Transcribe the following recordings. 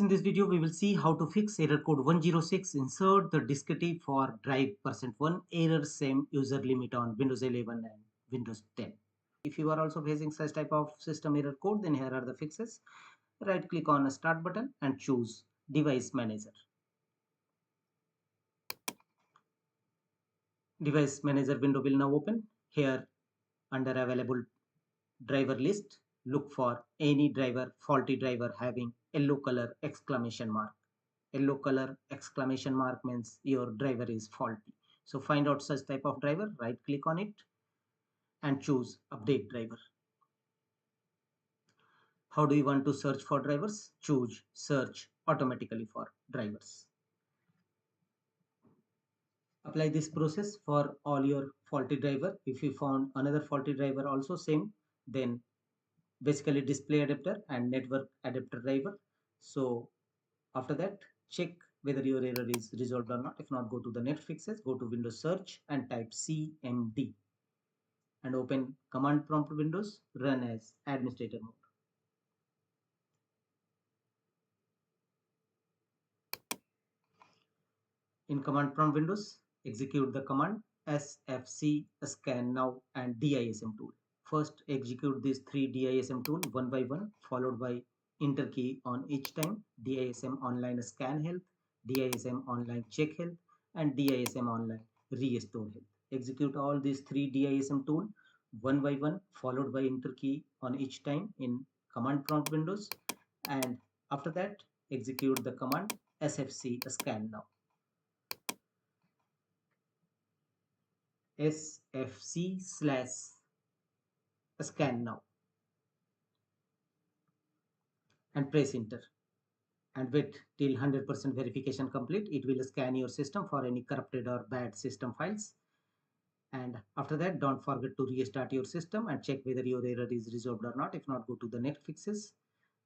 In this video, we will see how to fix error code 106, insert the diskette for drive %1 error SEM user limit on Windows 11 and Windows 10. If you are also facing such type of system error code, then here are the fixes. Right click on a start button and choose device manager. Device manager window will now open. Here under available driver list, look for any driver, faulty driver having yellow color exclamation mark. Yellow color exclamation mark means your driver is faulty. So find out such type of driver, right click on it and choose update driver. How do you want to search for drivers? Choose search automatically for drivers. Apply this process for all your faulty driver. If you found another faulty driver also same, then basically display adapter and network adapter driver. So after that, check whether your error is resolved or not. If not, go to the next fixes, go to Windows search and type CMD and open command prompt Windows, run as administrator mode. In command prompt Windows, execute the command sfc scan now and DISM tool. First, execute these three DISM tool one by one, followed by enter key on each time. DISM online scan health, DISM online check health, and DISM online restore health. Execute all these three DISM tool one by one, followed by enter key on each time in command prompt Windows, and after that execute the command sfc scan now. sfc/scan now and press enter and wait till 100% verification complete. It will scan your system for any corrupted or bad system files, and after that don't forget to restart your system and check whether your error is resolved or not. If not, go to the next fixes,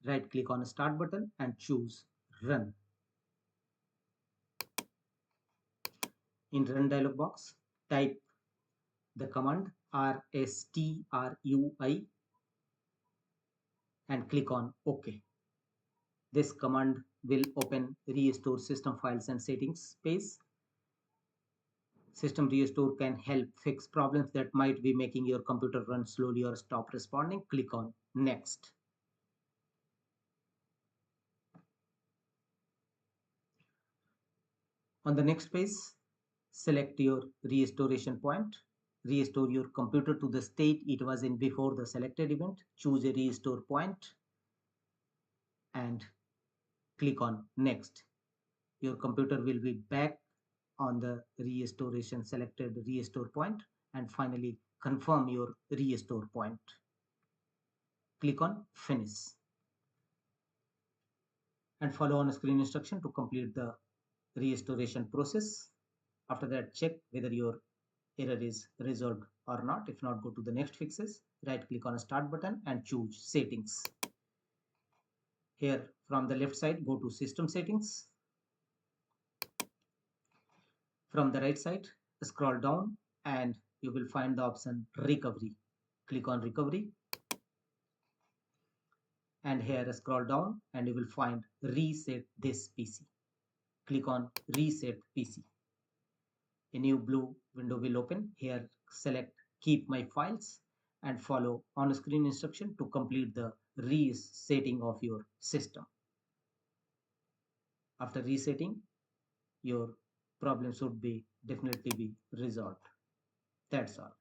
right click on start button and choose run. In run dialog box, type the command rstrui and click on OK. This command will open restore system files and settings page. System restore can help fix problems that might be making your computer run slowly or stop responding. Click on next. On the next page, select your restoration point. Restore your computer to the state it was in before the selected event. Choose a restore point and click on next. Your computer will be back on the restoration selected restore point, and finally confirm your restore point. Click on finish and follow on screen instruction to complete the restoration process. After that, check whether your error is resolved or not. If not, go to the next fixes, right click on start button and choose settings. Here from the left side, go to system settings. From the right side, scroll down and you will find the option recovery. Click on recovery and here scroll down and you will find reset this PC. Click on reset PC. A new blue window will open. Here select keep my files and follow on screen instruction to complete the resetting of your system. After resetting, your problem should be definitely be resolved. That's all.